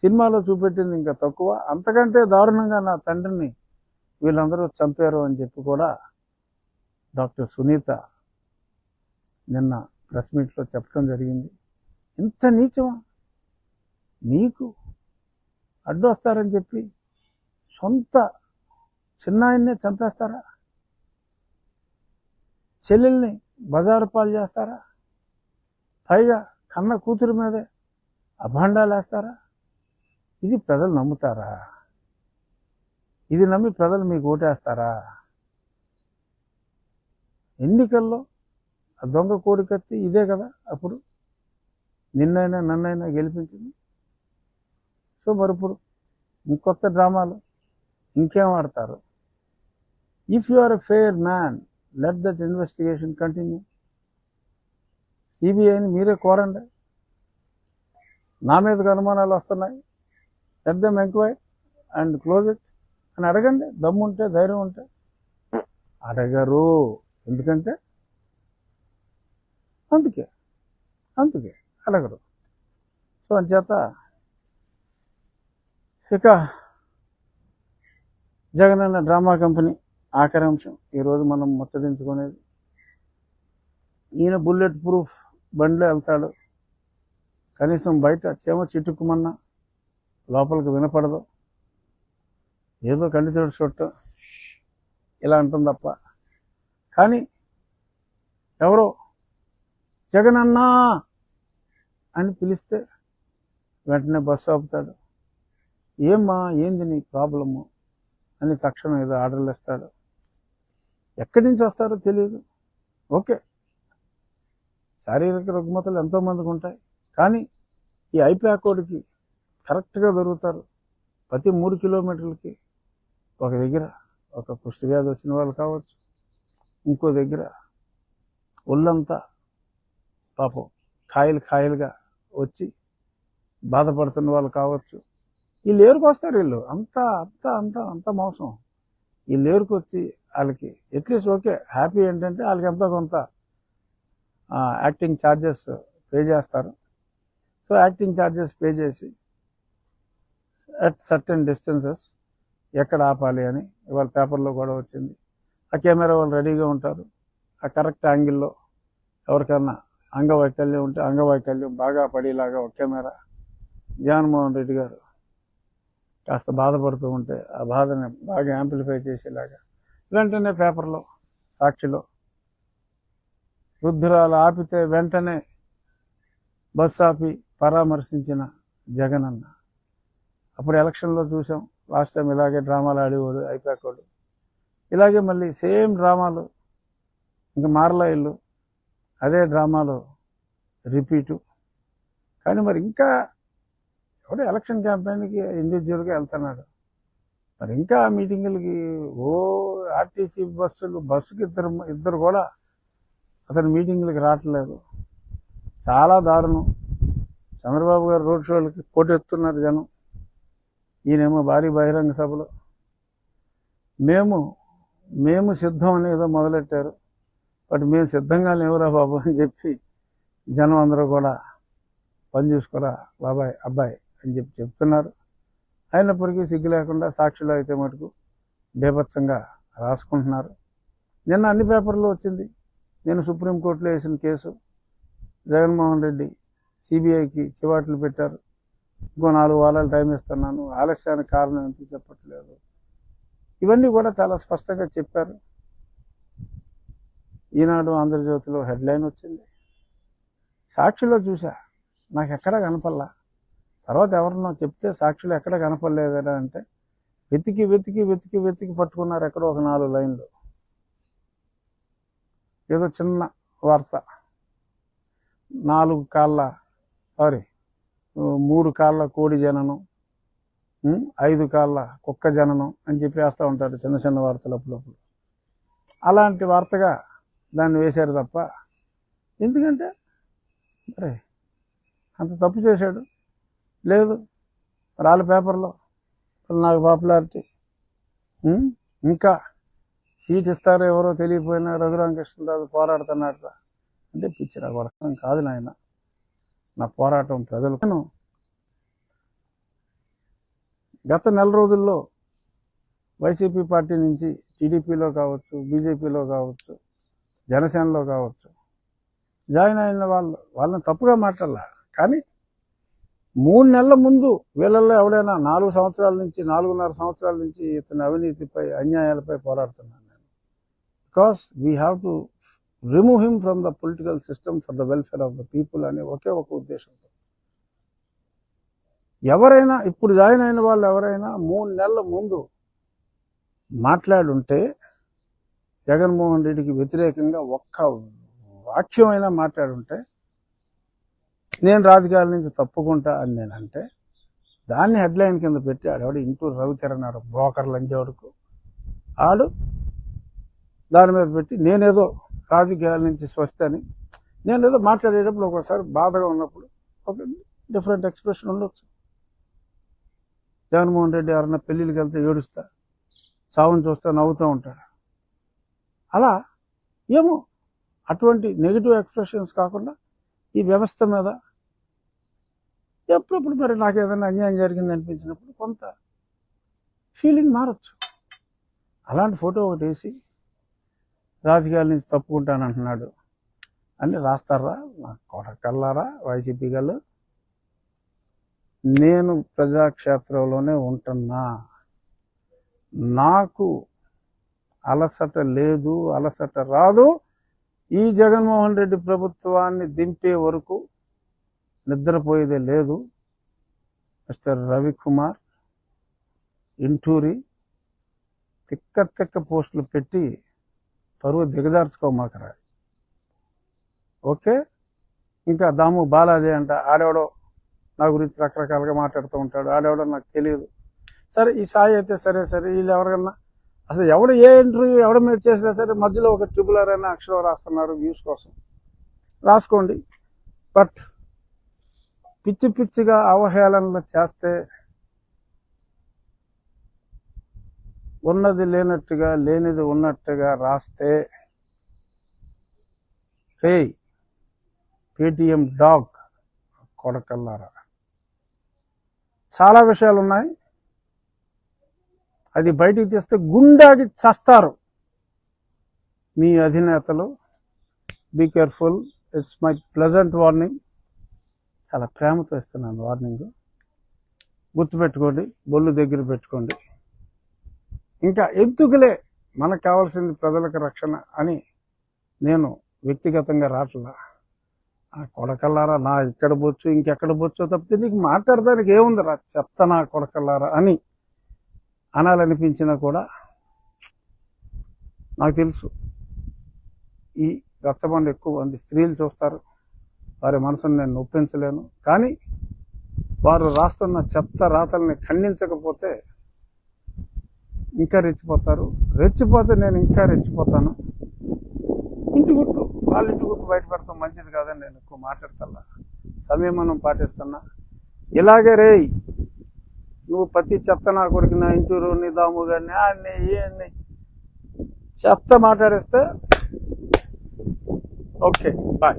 సినిమాలో చూపెట్టింది ఇంకా తక్కువ. అంతకంటే దారుణంగా నా తండ్రిని వీళ్ళందరూ చంపారు అని చెప్పి కూడా డాక్టర్ సునీత నిన్న ప్రెస్ మీట్లో చెప్పడం జరిగింది. ఇంత నీచమా? మీకు అడ్డు వస్తారని చెప్పి సొంత చిన్నాయన్నే చంపేస్తారా? చెల్లెల్ని బజారు పాలు చేస్తారా? పైగా కన్న కూతురు మీదే అభాండాలు వేస్తారా? ఇది ప్రజలు నమ్ముతారా? ఇది నమ్మి ప్రజలు మీకు ఓటేస్తారా? ఎన్నికల్లో ఆ దొంగ కోడికత్తి ఇదే కదా అప్పుడు నిన్నైనా నన్నైనా గెలిపించింది. సో మరి ఇప్పుడు ఇంకొత్త డ్రామాలు ఇంకేం ఆడతారు? If you are a fair man, let that investigation continue. సిబిఐని మీరే కోరండి. నా మీదకి అనుమానాలు వస్తున్నాయి, let them enquiry and close it అని అడగండి. దమ్ము ఉంటే, ధైర్యం ఉంటే. అడగరు. ఎందుకంటే అందుకే అడగరు. సో అంచేత ఇక జగనన్న డ్రామా కంపెనీ ఆఖరి అంశం ఈరోజు మనం ముచ్చటించుకునేది. ఈయన బుల్లెట్ ప్రూఫ్ బండిలో వెళ్తాడు. కనీసం బయట చేమ చిట్టుకుమన్నా లోపలికి వినపడదు. ఏదో కంటితోడు చుట్ట ఇలా అంటుంది తప్ప. కానీ ఎవరో జగనన్నా అని పిలిస్తే వెంటనే బస్సు ఆపుతాడు. ఏమ్మా, ఏంది నీ ప్రాబ్లము అని తక్షణం ఏదో ఆర్డర్లు ఇస్తాడు. ఎక్కడి నుంచి వస్తారో తెలియదు. ఓకే, శారీరక రుగ్మతలు ఎంతోమందికి ఉంటాయి. కానీ ఈ ఐప్యాకోడ్కి కరెక్ట్గా దొరుకుతారు. ప్రతి 3 కిలోమీటర్లకి ఒక దగ్గర ఒక కుష్టి వ్యాధి వచ్చిన వాళ్ళు కావచ్చు, ఇంకో దగ్గర ఒళ్ళంతా పాపం కాయలుగా వచ్చి బాధపడుతున్న వాళ్ళు కావచ్చు. వీళ్ళు ఏరుకొస్తారు. వీళ్ళు అంత మోసం. వీళ్ళు ఏరుకొచ్చి వాళ్ళకి అట్లీస్ట్ ఓకే హ్యాపీ ఏంటంటే వాళ్ళకి ఎంతో కొంత యాక్టింగ్ ఛార్జెస్ పే చేస్తారు. సో యాక్టింగ్ ఛార్జెస్ పే చేసి అట్ సర్టెన్ డిస్టెన్సెస్ ఎక్కడ ఆపాలి అని ఇవాళ పేపర్లో కూడా వచ్చింది. ఆ కెమెరా వాళ్ళు రెడీగా ఉంటారు. ఆ కరెక్ట్ యాంగిల్లో ఎవరికన్నా అంగవైకల్యం ఉంటే అంగవైకల్యం బాగా పడేలాగా ఒక కెమెరా. జగన్మోహన్ రెడ్డి గారు కాస్త బాధపడుతూ ఉంటే ఆ బాధని బాగా యాంప్లిఫై చేసేలాగా వెంటనే పేపర్లో, సాక్షిలో వృద్ధురాలు ఆపితే వెంటనే బస్సు ఆపి పరామర్శించిన జగనన్న. అప్పుడు ఎలక్షన్లో చూసాం. లాస్ట్ టైం ఇలాగే డ్రామాలు ఆడేవాడు ఐప్యాకోడు. ఇలాగే మళ్ళీ సేమ్ డ్రామాలు ఇంకా మారలా ఇల్లు, అదే డ్రామాలు రిపీటు. కానీ మరి ఇంకా ఎవడో ఎలక్షన్ క్యాంపెయిన్కి ఇండివిజువల్గా వెళ్తున్నాడు. మరి ఇంకా మీటింగులకి ఆర్టీసీ బస్సుకి ఇద్దరు కూడా అతని మీటింగులకి రావట్లేదు. చాలా దారుణం. చంద్రబాబు గారు రోడ్ షోలకి పోటెత్తున్నారు జనం. ఈయనేమో భారీ బహిరంగ సభలో మేము సిద్ధం అని ఏదో మొదలెట్టారు. బట్ మేము సిద్ధంగా లేవురా బాబు అని చెప్పి జనం అందరూ కూడా పని చూసుకోరా బాబాయ్ అబ్బాయి అని చెప్పి చెప్తున్నారు. అయినప్పటికీ సిగ్గు లేకుండా సాక్షిలో అయితే మటుకు బేభత్సంగా రాసుకుంటున్నారు. నిన్న అన్ని పేపర్లో వచ్చింది. నేను సుప్రీంకోర్టులో వేసిన కేసు, జగన్మోహన్ రెడ్డి సిబిఐకి చివాట్లు పెట్టారు. ఇంకో 4 వారాలు టైం ఇస్తున్నాను, ఆలస్యానికి కారణం ఎందుకు చెప్పట్లేదు. ఇవన్నీ కూడా చాలా స్పష్టంగా చెప్పారు. ఈనాడు, ఆంధ్రజ్యోతిలో హెడ్లైన్ వచ్చింది. సాక్షిలో చూసా, నాకు ఎక్కడా కనపల్లా. తర్వాత ఎవరన్నా చెప్తే సాక్షిలో ఎక్కడ కనపడలేదా అంటే వెతికి పట్టుకున్నారు ఎక్కడో ఒక 4 లైన్లు. ఏదో చిన్న వార్త, 3 కాళ్ళ కోడి జననం, 5 కాళ్ళ కుక్క జననం అని చెప్పి వేస్తూ ఉంటారు చిన్న వార్తలు అప్పుడప్పుడు. అలాంటి వార్తగా దాన్ని వేశారు తప్ప, ఎందుకంటే మరి అంత తప్పు చేశాడు లేదు. వాళ్ళ పేపర్లో నాకు పాపులారిటీ, ఇంకా సీట్ ఇస్తారో ఎవరో తెలియకపోయినా రఘురామకృష్ణరాజు పోరాడుతున్నాడు అంటే పిచ్చి. నాకు అర్థం కాదు నాయన. నా పోరాటం ప్రజలు. గత నెల రోజుల్లో వైసీపీ పార్టీ నుంచి టీడీపీలో కావచ్చు, బీజేపీలో కావచ్చు, జనసేనలో కావచ్చు జాయిన్ అయిన వాళ్ళని తప్పుగా మాట్లాడాల. కానీ 3 నెలల ముందు వీళ్ళల్లో ఎవడైనా 4 సంవత్సరాల నుంచి 4.5 సంవత్సరాల నుంచి ఇతని అవినీతిపై, అన్యాయాలపై పోరాడుతున్నాను నేను. Because we have to remove him from the political system for the welfare of the people అనే ఒకే ఒక ఉద్దేశంతో ఎవరైనా ఇప్పుడు జాయిన్ అయిన వాళ్ళు ఎవరైనా 3 నెలల ముందు మాట్లాడుంటే జగన్మోహన్ రెడ్డికి వ్యతిరేకంగా ఒక్క వాక్యమైనా మాట్లాడుంటే నేను రాజకీయాల నుంచి తప్పుకుంటా అని నేనంటే దాన్ని హెడ్లైన్ కింద పెట్టి ఆడవాడు ఇంటూరు రవికిరణ్ ఆడు బ్రోకర్ లంజోడుకు ఆడు దాని మీద పెట్టి నేనేదో రాజకీయాల నుంచి స్వస్తి అని నేనేదో మాట్లాడేటప్పుడు ఒకసారి బాధగా ఉన్నప్పుడు ఒక డిఫరెంట్ ఎక్స్ప్రెషన్ ఉండొచ్చు. జగన్మోహన్ రెడ్డి ఎవరన్నా పెళ్ళిళ్ళకి వెళ్తే ఏడుస్తా, సావును చూస్తే నవ్వుతూ ఉంటాడు. అలా ఏమో అటువంటి నెగిటివ్ ఎక్స్ప్రెషన్స్ కాకుండా ఈ వ్యవస్థ మీద ఎప్పుడప్పుడు మరి నాకు ఏదైనా అన్యాయం జరిగింది అనిపించినప్పుడు కొంత ఫీలింగ్ మారచ్చు. అలాంటి ఫోటో ఒకటి వేసి రాజకీయాల నుంచి తప్పుకుంటానంటున్నాడు అని రాస్తారా నా కొడకల్లారా వైసీపీ గారు? నేను ప్రజాక్షేత్రంలోనే ఉంటున్నా, నాకు అలసట లేదు, అలసట రాదు. ఈ జగన్మోహన్ రెడ్డి ప్రభుత్వాన్ని దింపే వరకు నిద్రపోయేదే లేదు. మిస్టర్ రవికుమార్ ఇంటూరి తిక్క పోస్టులు పెట్టి పరువు దిగజార్చుకోమాకరా. ఓకే, ఇంకా దాము బాలాజీ అంట, ఆడెవడో నా గురించి రకరకాలుగా మాట్లాడుతూ ఉంటాడు, ఆడెవడో నాకు తెలియదు. సరే ఈ సాయి అయితే సరే వీళ్ళు ఎవరికన్నా అసలు ఎవడు ఏ ఇంటర్వ్యూ ఎవడ మీద చేసినా సరే మధ్యలో ఒక ట్రిపులర్ అనే అక్షరం రాస్తున్నారు వ్యూస్ కోసం, రాసుకోండి. బట్ పిచ్చిగా అవహేళనలు చేస్తే, ఉన్నది లేనట్టుగా లేనిది ఉన్నట్టుగా రాస్తే, హే పేటిఎం డాగ్ కొడకల్లారా, చాలా విషయాలు ఉన్నాయి. అది బయటికి తెస్తే గుండాకి చస్తారు మీ అధినేతలు. Be careful, it's my pleasant warning. చాలా ప్రేమతో ఇస్తున్నాను వార్నింగ్. గుర్తుపెట్టుకోండి, బొల్లు దగ్గర పెట్టుకోండి. ఇంకా ఎందుకులే, మనకు కావాల్సింది ప్రజలకు రక్షణ అని నేను వ్యక్తిగతంగా రాట్లా. ఆ కొడకల్లారా నా ఇక్కడ బొచ్చు ఇంకెక్కడ బొచ్చో తప్పితే నీకు మాట్లాడడానికి ఏముందిరా చెత్త నా కొడకల్లారా అని అనాలనిపించినా కూడా నాకు తెలుసు ఈ రచ్చబండ ఎక్కువ మంది స్త్రీలు చూస్తారు, వారి మనసును నేను నొప్పించలేను. కానీ వారు రాస్తున్న చెత్త రాతల్ని ఖండించకపోతే ఇంకా రెచ్చిపోతారు. రెచ్చిపోతే నేను ఇంకా రెచ్చిపోతాను. ఇంటి గుట్టు వాళ్ళ ఇంటి గుట్టు బయట పెడతాం మంచిది కాదని నేను ఎక్కువ మాట్లాడుతున్నా, సంయమనం పాటిస్తున్నా. ఇలాగే రే నువ్వు ప్రతి చెత్త నా కొడుకు నా ఇంటూరు నీ దాము గారిని ఆడిని ఏన్ని చెత్త మాట్లాడేస్తే ఓకే బాయ్.